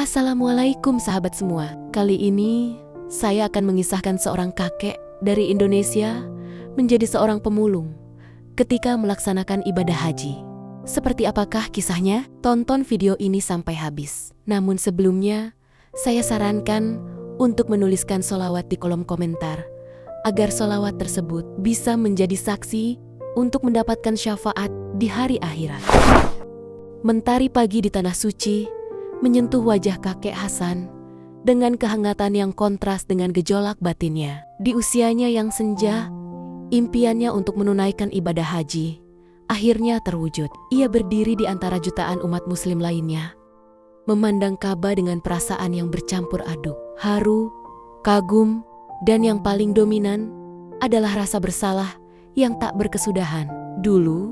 Assalamualaikum sahabat semua. Kali ini saya akan mengisahkan seorang kakek dari Indonesia menjadi seorang pemulung ketika melaksanakan ibadah haji. Seperti apakah kisahnya? Tonton video ini sampai habis. Namun sebelumnya, saya sarankan untuk menuliskan sholawat di kolom komentar agar sholawat tersebut bisa menjadi saksi untuk mendapatkan syafaat di hari akhirat. Mentari pagi di tanah suci menyentuh wajah kakek Hasan dengan kehangatan yang kontras dengan gejolak batinnya. Di usianya yang senja, impiannya untuk menunaikan ibadah haji akhirnya terwujud. Ia berdiri di antara jutaan umat muslim lainnya, memandang Ka'bah dengan perasaan yang bercampur aduk, haru, kagum, dan yang paling dominan adalah rasa bersalah yang tak berkesudahan. Dulu,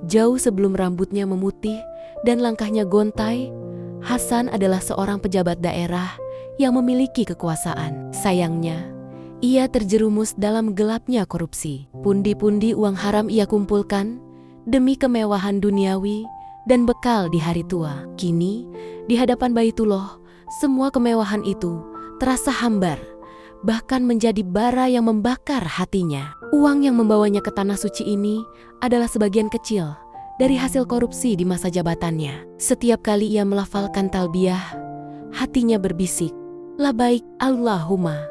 jauh sebelum rambutnya memutih dan langkahnya gontai, Hasan adalah seorang pejabat daerah yang memiliki kekuasaan. Sayangnya, ia terjerumus dalam gelapnya korupsi. Pundi-pundi uang haram ia kumpulkan demi kemewahan duniawi dan bekal di hari tua. Kini, di hadapan Baitullah, semua kemewahan itu terasa hambar, bahkan menjadi bara yang membakar hatinya. Uang yang membawanya ke tanah suci ini adalah sebagian kecil dari hasil korupsi di masa jabatannya. Setiap kali ia melafalkan talbiyah, hatinya berbisik, "Labaik Allahumma,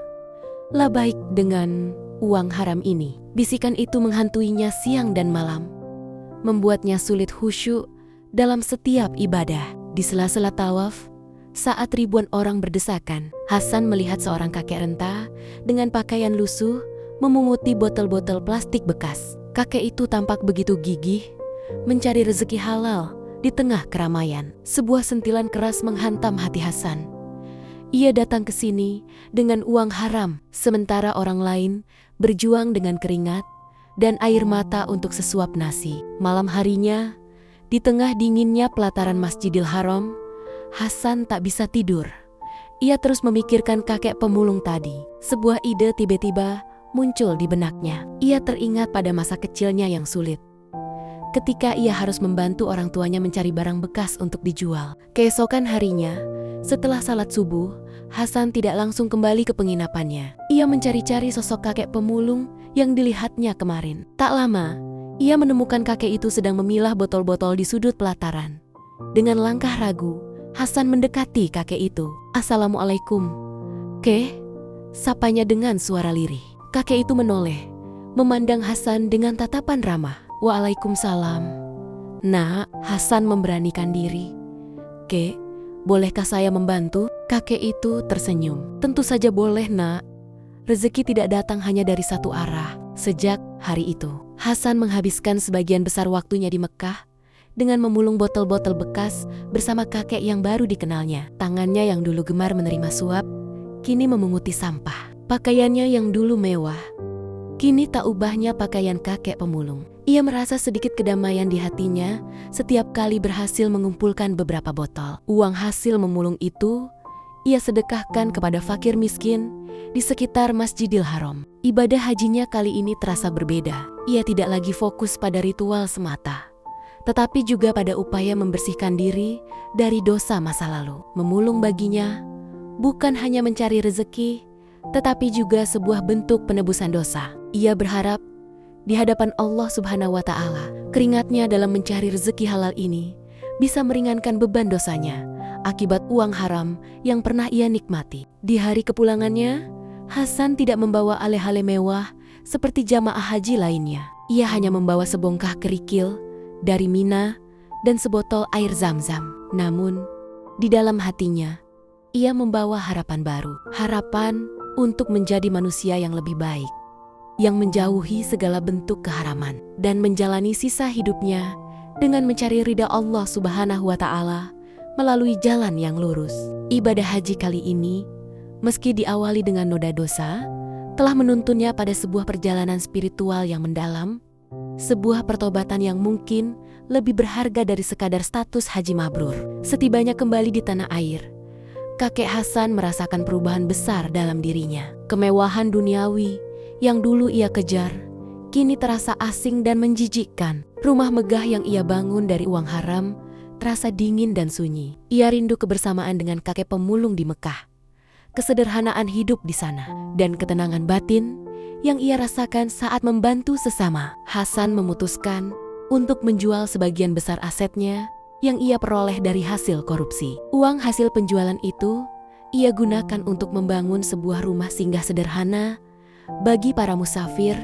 labaik dengan uang haram ini." Bisikan itu menghantuinya siang dan malam, membuatnya sulit khusyuk dalam setiap ibadah. Di sela-sela tawaf, saat ribuan orang berdesakan, Hasan melihat seorang kakek renta dengan pakaian lusuh memunguti botol-botol plastik bekas. Kakek itu tampak begitu gigih mencari rezeki halal di tengah keramaian. Sebuah sentilan keras menghantam hati Hasan. Ia datang ke sini dengan uang haram, sementara orang lain berjuang dengan keringat dan air mata untuk sesuap nasi. Malam harinya, di tengah dinginnya pelataran Masjidil Haram, Hasan tak bisa tidur. Ia terus memikirkan kakek pemulung tadi. Sebuah ide tiba-tiba muncul di benaknya. Ia teringat pada masa kecilnya yang sulit, ketika ia harus membantu orang tuanya mencari barang bekas untuk dijual. Keesokan harinya, setelah salat subuh, Hasan tidak langsung kembali ke penginapannya. Ia mencari-cari sosok kakek pemulung yang dilihatnya kemarin. Tak lama, ia menemukan kakek itu sedang memilah botol-botol di sudut pelataran. Dengan langkah ragu, Hasan mendekati kakek itu. "Assalamualaikum, Keh," sapanya dengan suara lirih. Kakek itu menoleh, memandang Hasan dengan tatapan ramah. "Waalaikumsalam, Nak." Hasan memberanikan diri. "Kek, bolehkah saya membantu?" Kakek itu tersenyum. "Tentu saja boleh, Nak. Rezeki tidak datang hanya dari satu arah." Sejak hari itu, Hasan menghabiskan sebagian besar waktunya di Mekah dengan memulung botol-botol bekas bersama kakek yang baru dikenalnya. Tangannya yang dulu gemar menerima suap, kini memunguti sampah. Pakaiannya yang dulu mewah, kini tak ubahnya pakaian kakek pemulung. Ia merasa sedikit kedamaian di hatinya setiap kali berhasil mengumpulkan beberapa botol. Uang hasil memulung itu ia sedekahkan kepada fakir miskin di sekitar Masjidil Haram. Ibadah hajinya kali ini terasa berbeda. Ia tidak lagi fokus pada ritual semata, tetapi juga pada upaya membersihkan diri dari dosa masa lalu. Memulung baginya bukan hanya mencari rezeki, tetapi juga sebuah bentuk penebusan dosa. Ia berharap di hadapan Allah Subhanahu wa Ta'ala, keringatnya dalam mencari rezeki halal ini bisa meringankan beban dosanya akibat uang haram yang pernah ia nikmati. Di hari kepulangannya, Hasan tidak membawa ale-ale mewah seperti jamaah haji lainnya. Ia hanya membawa sebongkah kerikil dari Mina dan sebotol air Zam-Zam. Namun, di dalam hatinya, ia membawa harapan baru. Harapan untuk menjadi manusia yang lebih baik, yang menjauhi segala bentuk keharaman, dan menjalani sisa hidupnya dengan mencari ridha Allah Subhanahu wa Ta'ala melalui jalan yang lurus. Ibadah haji kali ini, meski diawali dengan noda dosa, telah menuntunnya pada sebuah perjalanan spiritual yang mendalam, sebuah pertobatan yang mungkin lebih berharga dari sekadar status haji mabrur. Setibanya kembali di tanah air, kakek Hasan merasakan perubahan besar dalam dirinya. Kemewahan duniawi yang dulu ia kejar, kini terasa asing dan menjijikkan. Rumah megah yang ia bangun dari uang haram terasa dingin dan sunyi. Ia rindu kebersamaan dengan kakek pemulung di Mekah, kesederhanaan hidup di sana, dan ketenangan batin yang ia rasakan saat membantu sesama. Hasan memutuskan untuk menjual sebagian besar asetnya yang ia peroleh dari hasil korupsi. Uang hasil penjualan itu ia gunakan untuk membangun sebuah rumah singgah sederhana bagi para musafir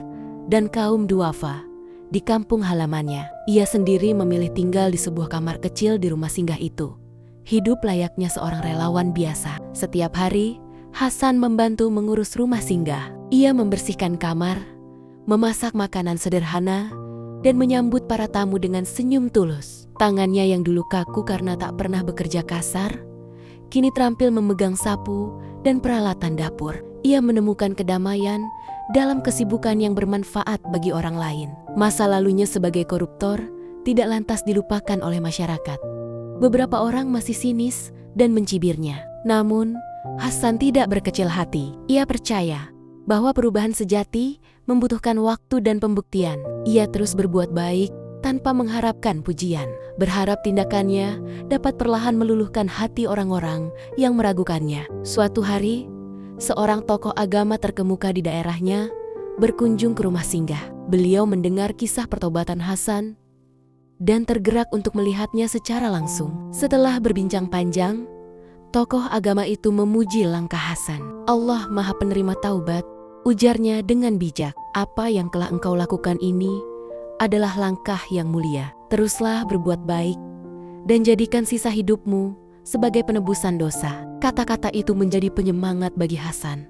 dan kaum duafa di kampung halamannya. Ia sendiri memilih tinggal di sebuah kamar kecil di rumah singgah itu. Hidup layaknya seorang relawan biasa. Setiap hari, Hasan membantu mengurus rumah singgah. Ia membersihkan kamar, memasak makanan sederhana, dan menyambut para tamu dengan senyum tulus. Tangannya yang dulu kaku karena tak pernah bekerja kasar, kini terampil memegang sapu dan peralatan dapur. Ia menemukan kedamaian dalam kesibukan yang bermanfaat bagi orang lain. Masa lalunya sebagai koruptor tidak lantas dilupakan oleh masyarakat. Beberapa orang masih sinis dan mencibirnya. Namun, Hasan tidak berkecil hati. Ia percaya bahwa perubahan sejati membutuhkan waktu dan pembuktian. Ia terus berbuat baik tanpa mengharapkan pujian, berharap tindakannya dapat perlahan meluluhkan hati orang-orang yang meragukannya. Suatu hari, seorang tokoh agama terkemuka di daerahnya berkunjung ke rumah singgah. Beliau mendengar kisah pertobatan Hasan dan tergerak untuk melihatnya secara langsung. Setelah berbincang panjang, tokoh agama itu memuji langkah Hasan. Allah Maha Penerima Taubat, ujarnya dengan bijak. Apa yang telah engkau lakukan ini adalah langkah yang mulia. Teruslah berbuat baik dan jadikan sisa hidupmu sebagai penebusan dosa. Kata-kata itu menjadi penyemangat bagi Hasan.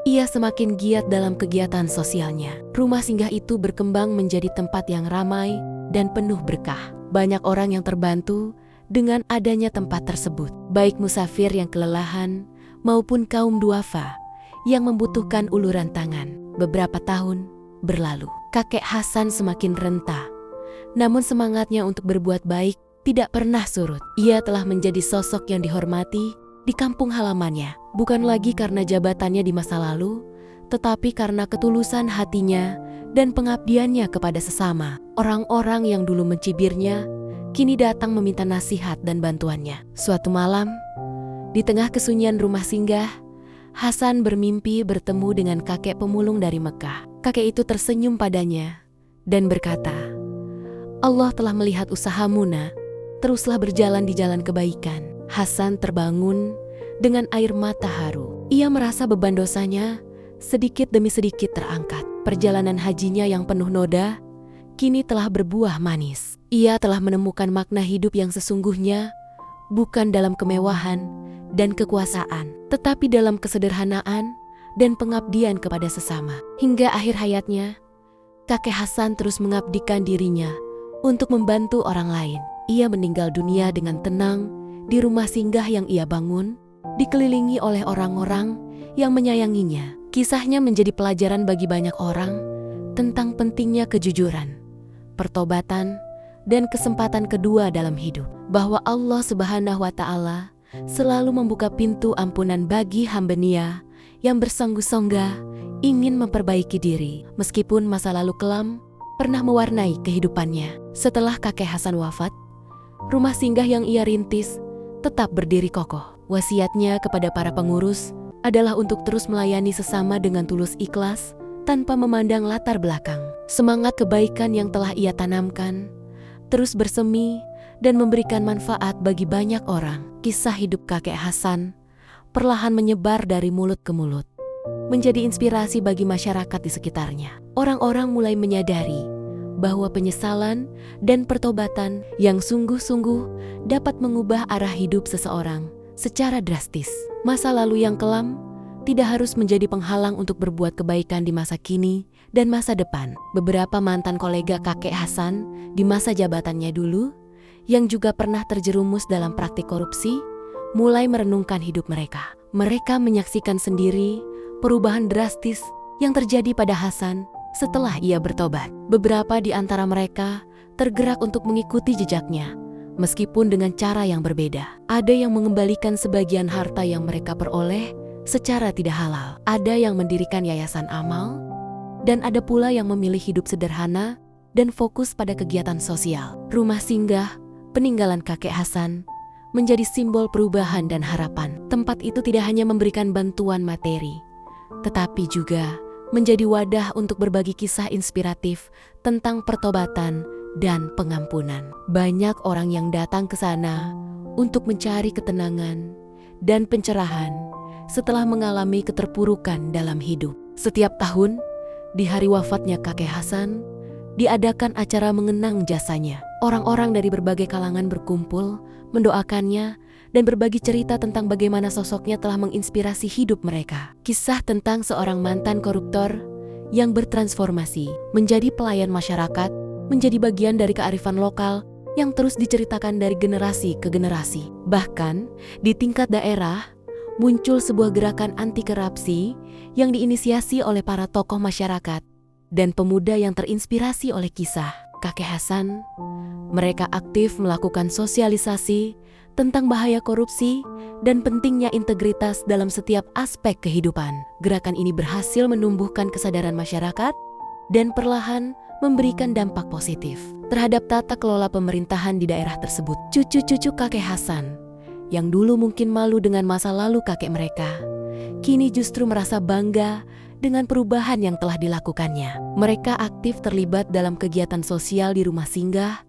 Ia semakin giat dalam kegiatan sosialnya. Rumah singgah itu berkembang menjadi tempat yang ramai dan penuh berkah. Banyak orang yang terbantu dengan adanya tempat tersebut, baik musafir yang kelelahan maupun kaum duafa yang membutuhkan uluran tangan. Beberapa tahun berlalu, kakek Hasan semakin renta, namun semangatnya untuk berbuat baik tidak pernah surut. Ia telah menjadi sosok yang dihormati di kampung halamannya, bukan lagi karena jabatannya di masa lalu, tetapi karena ketulusan hatinya dan pengabdiannya kepada sesama. Orang-orang yang dulu mencibirnya kini datang meminta nasihat dan bantuannya. Suatu malam, di tengah kesunyian rumah singgah, Hasan bermimpi bertemu dengan kakek pemulung dari Mekah. Kakek itu tersenyum padanya dan berkata, "Allah telah melihat usahamu, nak. Teruslah berjalan di jalan kebaikan." Hasan terbangun dengan air mata haru. Ia merasa beban dosanya sedikit demi sedikit terangkat. Perjalanan hajinya yang penuh noda kini telah berbuah manis. Ia telah menemukan makna hidup yang sesungguhnya, bukan dalam kemewahan dan kekuasaan, tetapi dalam kesederhanaan dan pengabdian kepada sesama. Hingga akhir hayatnya, kakek Hasan terus mengabdikan dirinya untuk membantu orang lain. Ia meninggal dunia dengan tenang di rumah singgah yang ia bangun, dikelilingi oleh orang-orang yang menyayanginya. Kisahnya menjadi pelajaran bagi banyak orang tentang pentingnya kejujuran, pertobatan, dan kesempatan kedua dalam hidup. Bahwa Allah Subhanahu wa Ta'ala selalu membuka pintu ampunan bagi hamba-Nya yang bersungguh-sungguh ingin memperbaiki diri, meskipun masa lalu kelam pernah mewarnai kehidupannya. Setelah kakek Hasan wafat, rumah singgah yang ia rintis tetap berdiri kokoh. Wasiatnya kepada para pengurus adalah untuk terus melayani sesama dengan tulus ikhlas tanpa memandang latar belakang. Semangat kebaikan yang telah ia tanamkan terus bersemi dan memberikan manfaat bagi banyak orang. Kisah hidup kakek Hasan perlahan menyebar dari mulut ke mulut, menjadi inspirasi bagi masyarakat di sekitarnya. Orang-orang mulai menyadari bahwa penyesalan dan pertobatan yang sungguh-sungguh dapat mengubah arah hidup seseorang secara drastis. Masa lalu yang kelam tidak harus menjadi penghalang untuk berbuat kebaikan di masa kini dan masa depan. Beberapa mantan kolega kakek Hasan di masa jabatannya dulu, yang juga pernah terjerumus dalam praktik korupsi, mulai merenungkan hidup mereka. Mereka menyaksikan sendiri perubahan drastis yang terjadi pada Hasan setelah ia bertobat. Beberapa di antara mereka tergerak untuk mengikuti jejaknya, meskipun dengan cara yang berbeda. Ada yang mengembalikan sebagian harta yang mereka peroleh secara tidak halal. Ada yang mendirikan yayasan amal, dan ada pula yang memilih hidup sederhana dan fokus pada kegiatan sosial. Rumah singgah peninggalan kakek Hasan menjadi simbol perubahan dan harapan. Tempat itu tidak hanya memberikan bantuan materi, tetapi juga menjadi wadah untuk berbagi kisah inspiratif tentang pertobatan dan pengampunan. Banyak orang yang datang ke sana untuk mencari ketenangan dan pencerahan setelah mengalami keterpurukan dalam hidup. Setiap tahun, di hari wafatnya kakek Hasan, diadakan acara mengenang jasanya. Orang-orang dari berbagai kalangan berkumpul, mendoakannya, dan berbagi cerita tentang bagaimana sosoknya telah menginspirasi hidup mereka. Kisah tentang seorang mantan koruptor yang bertransformasi menjadi pelayan masyarakat, menjadi bagian dari kearifan lokal yang terus diceritakan dari generasi ke generasi. Bahkan, di tingkat daerah, muncul sebuah gerakan anti korupsi yang diinisiasi oleh para tokoh masyarakat dan pemuda yang terinspirasi oleh kisah kakek Hasan. Mereka aktif melakukan sosialisasi tentang bahaya korupsi dan pentingnya integritas dalam setiap aspek kehidupan. Gerakan ini berhasil menumbuhkan kesadaran masyarakat dan perlahan memberikan dampak positif terhadap tata kelola pemerintahan di daerah tersebut. Cucu-cucu kakek Hasan yang dulu mungkin malu dengan masa lalu kakek mereka, kini justru merasa bangga dengan perubahan yang telah dilakukannya. Mereka aktif terlibat dalam kegiatan sosial di rumah singgah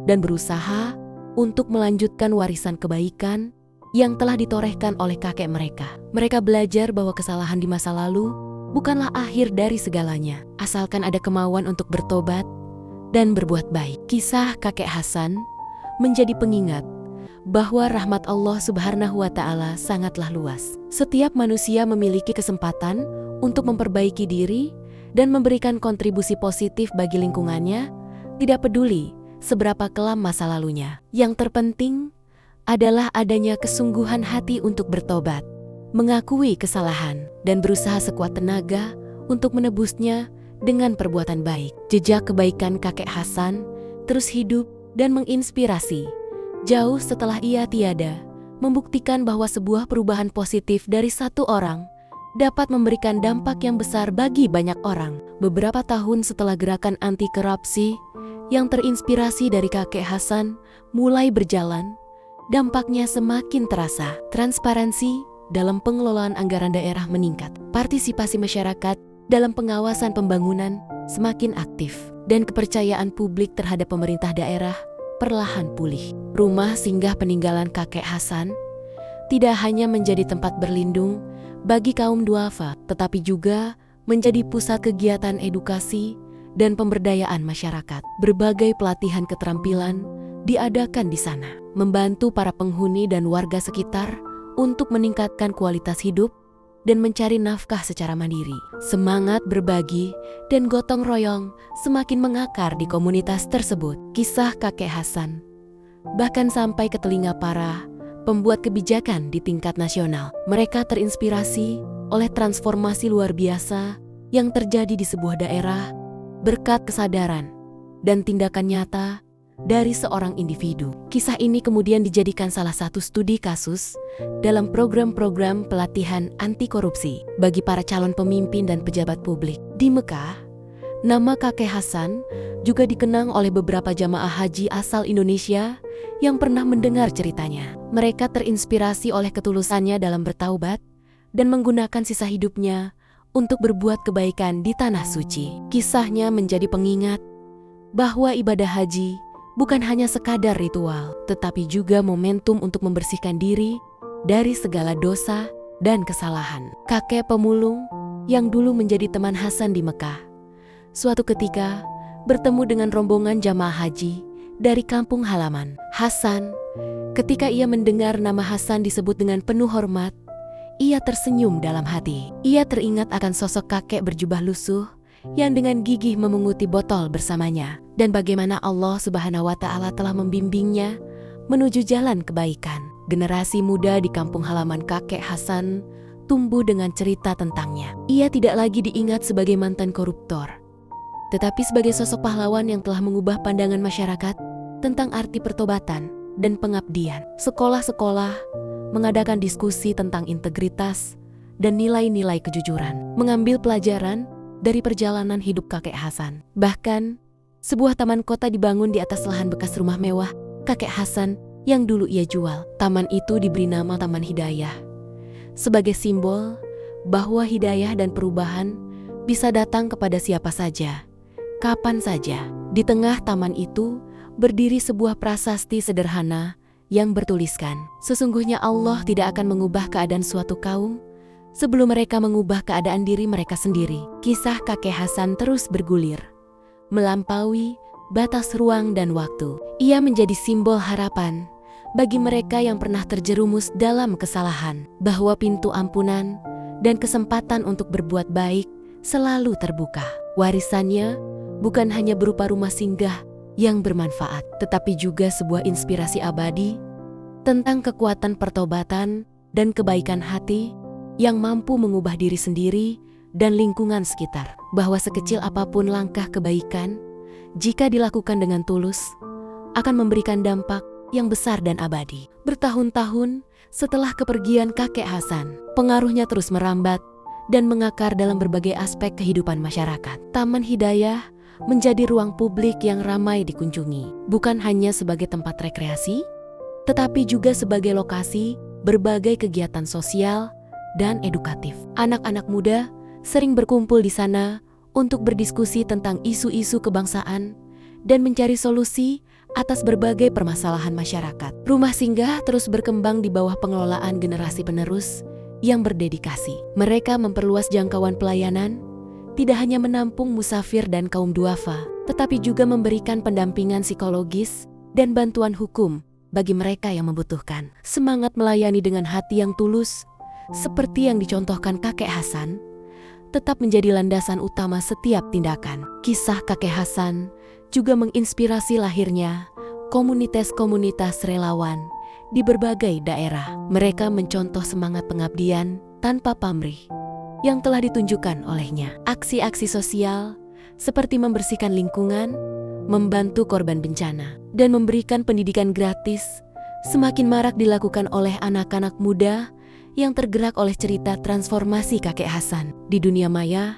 dan berusaha untuk melanjutkan warisan kebaikan yang telah ditorehkan oleh kakek mereka. Mereka belajar bahwa kesalahan di masa lalu bukanlah akhir dari segalanya, asalkan ada kemauan untuk bertobat dan berbuat baik. Kisah kakek Hasan menjadi pengingat bahwa rahmat Allah Subhanahu wa Ta'ala sangatlah luas. Setiap manusia memiliki kesempatan untuk memperbaiki diri dan memberikan kontribusi positif bagi lingkungannya, tidak peduli seberapa kelam masa lalunya. Yang terpenting adalah adanya kesungguhan hati untuk bertobat, mengakui kesalahan, dan berusaha sekuat tenaga untuk menebusnya dengan perbuatan baik. Jejak kebaikan kakek Hasan terus hidup dan menginspirasi jauh setelah ia tiada, membuktikan bahwa sebuah perubahan positif dari satu orang dapat memberikan dampak yang besar bagi banyak orang. Beberapa tahun setelah gerakan anti korupsi yang terinspirasi dari kakek Hasan mulai berjalan, dampaknya semakin terasa. Transparansi dalam pengelolaan anggaran daerah meningkat. Partisipasi masyarakat dalam pengawasan pembangunan semakin aktif, dan kepercayaan publik terhadap pemerintah daerah perlahan pulih. Rumah singgah peninggalan kakek Hasan tidak hanya menjadi tempat berlindung bagi kaum duafa, tetapi juga menjadi pusat kegiatan edukasi dan pemberdayaan masyarakat. Berbagai pelatihan keterampilan diadakan di sana, membantu para penghuni dan warga sekitar untuk meningkatkan kualitas hidup dan mencari nafkah secara mandiri. Semangat berbagi dan gotong royong semakin mengakar di komunitas tersebut. Kisah kakek Hasan bahkan sampai ke telinga para pembuat kebijakan di tingkat nasional. Mereka terinspirasi oleh transformasi luar biasa yang terjadi di sebuah daerah berkat kesadaran dan tindakan nyata dari seorang individu. Kisah ini kemudian dijadikan salah satu studi kasus dalam program-program pelatihan anti korupsi bagi para calon pemimpin dan pejabat publik. Di Mekah, nama kakek Hasan juga dikenang oleh beberapa jamaah haji asal Indonesia yang pernah mendengar ceritanya. Mereka terinspirasi oleh ketulusannya dalam bertaubat dan menggunakan sisa hidupnya untuk berbuat kebaikan di tanah suci. Kisahnya menjadi pengingat bahwa ibadah haji bukan hanya sekadar ritual, tetapi juga momentum untuk membersihkan diri dari segala dosa dan kesalahan. Kakek pemulung yang dulu menjadi teman Hasan di Mekah, suatu ketika bertemu dengan rombongan jamaah haji dari kampung halaman. Hasan, ketika ia mendengar nama Hasan disebut dengan penuh hormat, ia tersenyum dalam hati. Ia teringat akan sosok kakek berjubah lusuh yang dengan gigih memunguti botol bersamanya, dan bagaimana Allah Subhanahu wa Ta'ala telah membimbingnya menuju jalan kebaikan. Generasi muda di kampung halaman kakek Hasan tumbuh dengan cerita tentangnya. Ia tidak lagi diingat sebagai mantan koruptor, tetapi sebagai sosok pahlawan yang telah mengubah pandangan masyarakat tentang arti pertobatan dan pengabdian. Sekolah-sekolah mengadakan diskusi tentang integritas dan nilai-nilai kejujuran, mengambil pelajaran dari perjalanan hidup kakek Hasan. Bahkan, sebuah taman kota dibangun di atas lahan bekas rumah mewah kakek Hasan yang dulu ia jual. Taman itu diberi nama Taman Hidayah, sebagai simbol bahwa hidayah dan perubahan bisa datang kepada siapa saja, kapan saja. Di tengah taman itu berdiri sebuah prasasti sederhana yang bertuliskan, sesungguhnya Allah tidak akan mengubah keadaan suatu kaum sebelum mereka mengubah keadaan diri mereka sendiri. Kisah kakek Hasan terus bergulir, melampaui batas ruang dan waktu. Ia menjadi simbol harapan bagi mereka yang pernah terjerumus dalam kesalahan, bahwa pintu ampunan dan kesempatan untuk berbuat baik selalu terbuka. Warisannya bukan hanya berupa rumah singgah yang bermanfaat, tetapi juga sebuah inspirasi abadi tentang kekuatan pertobatan dan kebaikan hati yang mampu mengubah diri sendiri dan lingkungan sekitar. Bahwa sekecil apapun langkah kebaikan, jika dilakukan dengan tulus, akan memberikan dampak yang besar dan abadi. Bertahun-tahun setelah kepergian kakek Hasan, pengaruhnya terus merambat dan mengakar dalam berbagai aspek kehidupan masyarakat. Taman Hidayah menjadi ruang publik yang ramai dikunjungi, bukan hanya sebagai tempat rekreasi, tetapi juga sebagai lokasi berbagai kegiatan sosial dan edukatif. Anak-anak muda sering berkumpul di sana untuk berdiskusi tentang isu-isu kebangsaan dan mencari solusi atas berbagai permasalahan masyarakat. Rumah singgah terus berkembang di bawah pengelolaan generasi penerus yang berdedikasi. Mereka memperluas jangkauan pelayanan, tidak hanya menampung musafir dan kaum duafa, tetapi juga memberikan pendampingan psikologis dan bantuan hukum bagi mereka yang membutuhkan. Semangat melayani dengan hati yang tulus, seperti yang dicontohkan kakek Hasan, tetap menjadi landasan utama setiap tindakan. Kisah kakek Hasan juga menginspirasi lahirnya komunitas-komunitas relawan di berbagai daerah. Mereka mencontoh semangat pengabdian tanpa pamrih yang telah ditunjukkan olehnya. Aksi-aksi sosial seperti membersihkan lingkungan, membantu korban bencana, dan memberikan pendidikan gratis semakin marak dilakukan oleh anak-anak muda yang tergerak oleh cerita transformasi kakek Hasan. Di dunia maya,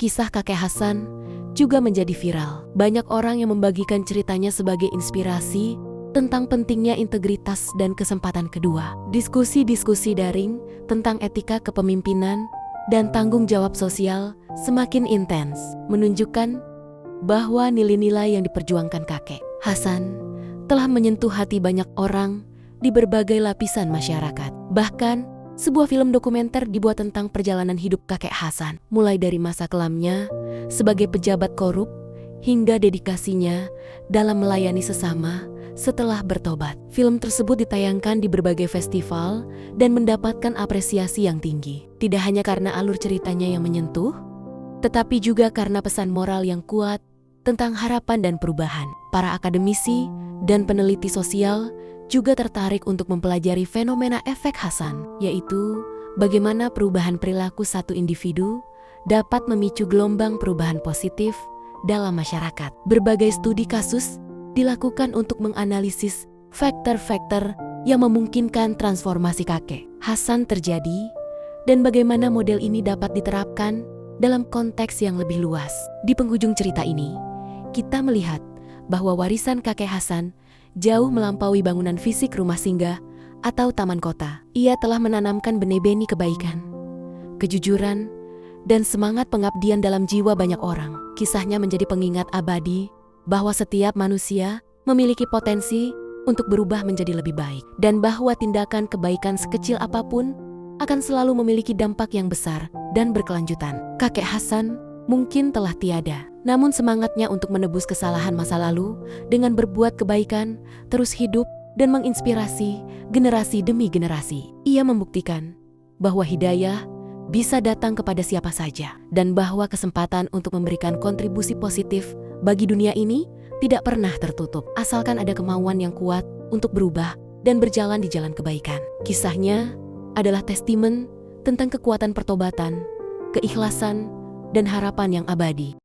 kisah kakek Hasan juga menjadi viral. Banyak orang yang membagikan ceritanya sebagai inspirasi tentang pentingnya integritas dan kesempatan kedua. Diskusi-diskusi daring tentang etika kepemimpinan dan tanggung jawab sosial semakin intens, menunjukkan bahwa nilai-nilai yang diperjuangkan kakek Hasan telah menyentuh hati banyak orang di berbagai lapisan masyarakat. Bahkan, sebuah film dokumenter dibuat tentang perjalanan hidup kakek Hasan, mulai dari masa kelamnya sebagai pejabat korup hingga dedikasinya dalam melayani sesama setelah bertobat. Film tersebut ditayangkan di berbagai festival dan mendapatkan apresiasi yang tinggi. Tidak hanya karena alur ceritanya yang menyentuh, tetapi juga karena pesan moral yang kuat tentang harapan dan perubahan. Para akademisi dan peneliti sosial juga tertarik untuk mempelajari fenomena efek Hasan, yaitu bagaimana perubahan perilaku satu individu dapat memicu gelombang perubahan positif dalam masyarakat. Berbagai studi kasus dilakukan untuk menganalisis faktor-faktor yang memungkinkan transformasi kakek Hasan terjadi dan bagaimana model ini dapat diterapkan dalam konteks yang lebih luas. Di penghujung cerita ini, kita melihat bahwa warisan kakek Hasan jauh melampaui bangunan fisik rumah singgah atau taman kota. Ia telah menanamkan benih-benih kebaikan, kejujuran, dan semangat pengabdian dalam jiwa banyak orang. Kisahnya menjadi pengingat abadi bahwa setiap manusia memiliki potensi untuk berubah menjadi lebih baik, dan bahwa tindakan kebaikan sekecil apapun akan selalu memiliki dampak yang besar dan berkelanjutan. Kakek Hasan mungkin telah tiada, namun semangatnya untuk menebus kesalahan masa lalu dengan berbuat kebaikan terus hidup dan menginspirasi generasi demi generasi. Ia membuktikan bahwa hidayah bisa datang kepada siapa saja, dan bahwa kesempatan untuk memberikan kontribusi positif bagi dunia ini tidak pernah tertutup, asalkan ada kemauan yang kuat untuk berubah dan berjalan di jalan kebaikan. Kisahnya adalah testament tentang kekuatan pertobatan, keikhlasan, dan harapan yang abadi.